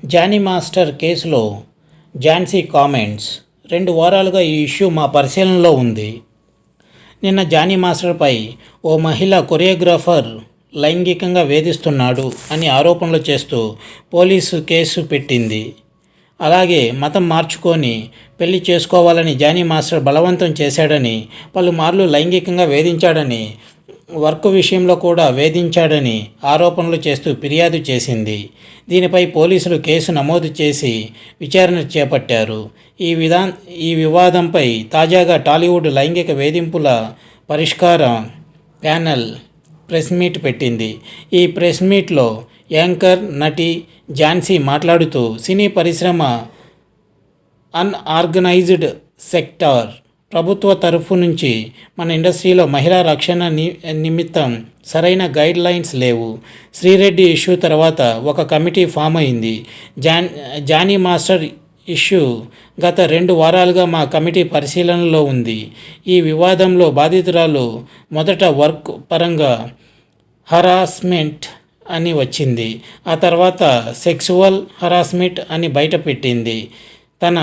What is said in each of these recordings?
Johnny master కేసులో Jhansi comments. 2 వారాలుగా ఈ ఇష్యూ మా పరిశీలనలో ఉంది. నిన్న జానీ మాస్టర్పై ఓ మహిళా కొరియోగ్రాఫర్ లైంగికంగా వేధిస్తున్నాడు అని ఆరోపణలు చేస్తూ పోలీసు కేసు పెట్టింది. అలాగే మతం మార్చుకొని పెళ్లి చేసుకోవాలని జానీ మాస్టర్ బలవంతం చేశాడని, పలుమార్లు లైంగికంగా వేధించాడని, వర్క్ విషయంలో కూడా వేధించాడని ఆరోపణలు చేస్తూ ఫిర్యాదు చేసింది. దీనిపై పోలీసులు కేసు నమోదు చేసి విచారణ చేపట్టారు. ఈ వివాదంపై తాజాగా టాలీవుడ్ లైంగిక వేధింపుల పరిష్కార ప్యానెల్ ప్రెస్ మీట్ పెట్టింది. ఈ ప్రెస్ మీట్లో యాంకర్, నటి ఝాన్సీ మాట్లాడుతూ సినీ పరిశ్రమ అన్ఆర్గనైజ్డ్ సెక్టార్ ప్రభుత్వ తరఫు నుంచి మన ఇండస్ట్రీలో మహిళా రక్షణ నిమిత్తం సరైన గైడ్ లైన్స్ లేవు. శ్రీరెడ్డి ఇష్యూ తర్వాత ఒక కమిటీ ఫామ్ అయింది. జానీ మాస్టర్ ఇష్యూ గత 2 వారాలుగా మా కమిటీ పరిశీలనలో ఉంది. ఈ వివాదంలో బాధితురాలు మొదట వర్క్ పరంగా హరాస్మెంట్ అని వచ్చింది. ఆ తర్వాత సెక్సువల్ హరాస్మెంట్ అని బయటపెట్టింది. తన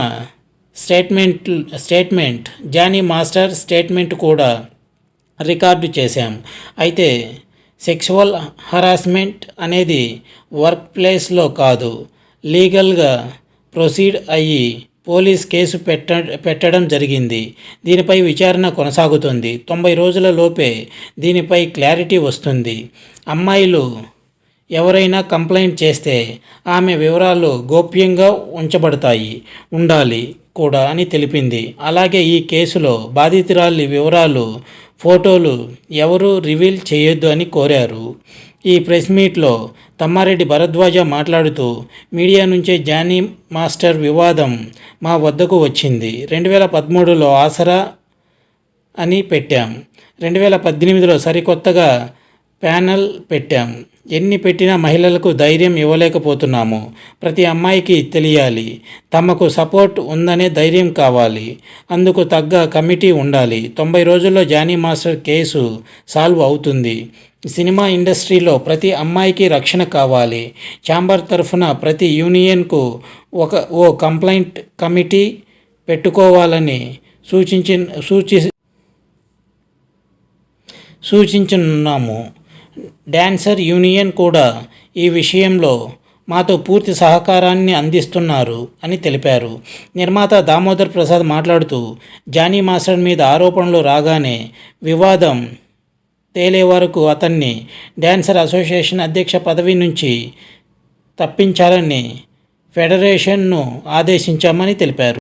స్టేట్మెంట్ జానీ మాస్టర్ స్టేట్మెంట్ కూడా రికార్డు చేశాం. అయితే సెక్సువల్ హరాస్మెంట్ అనేది వర్క్ ప్లేస్లో కాదు, లీగల్గా ప్రొసీడ్ అయ్యి పోలీస్ కేసు పెట్టడం జరిగింది. దీనిపై విచారణ కొనసాగుతుంది. 90 రోజుల లోపే దీనిపై క్లారిటీ వస్తుంది. అమ్మాయిలు ఎవరైనా కంప్లైంట్ చేస్తే ఆమె వివరాలు గోప్యంగా ఉండాలి కూడా అని తెలిపింది. అలాగే ఈ కేసులో బాధితురాలి వివరాలు, ఫోటోలు ఎవరూ రివీల్ చేయొద్దు అని కోరారు. ఈ ప్రెస్ మీట్లో తమ్మారెడ్డి భరద్వాజ మాట్లాడుతూ, మీడియా నుంచే జానీ మాస్టర్ వివాదం మా వద్దకు వచ్చింది. 2013లో ఆసరా అని పెట్టాం. 2018లో సరికొత్తగా ప్యానెల్ పెట్టాం. ఎన్ని పెట్టినా మహిళలకు ధైర్యం ఇవ్వలేకపోతున్నాము. ప్రతి అమ్మాయికి తెలియాలి, తమకు సపోర్ట్ ఉందనే ధైర్యం కావాలి. అందుకు తగ్గ కమిటీ ఉండాలి. 90 రోజుల్లో జానీ మాస్టర్ కేసు సాల్వ్ అవుతుంది. సినిమా ఇండస్ట్రీలో ప్రతి అమ్మాయికి రక్షణ కావాలి. ఛాంబర్ తరఫున ప్రతి యూనియన్కు ఓ కంప్లైంట్ కమిటీ పెట్టుకోవాలని సూచించున్నాము. డాన్సర్ యూనియన్ కూడా ఈ విషయంలో మాతో పూర్తి సహకారాన్ని అందిస్తున్నారు అని తెలిపారు. నిర్మాత దామోదర్ ప్రసాద్ మాట్లాడుతూ, జానీ మాస్టర్ మీద ఆరోపణలు రాగానే వివాదం తేలే వరకు అతన్ని డాన్సర్ అసోసియేషన్ అధ్యక్ష పదవి నుంచి తప్పించాలని ఫెడరేషన్ను ఆదేశించామని తెలిపారు.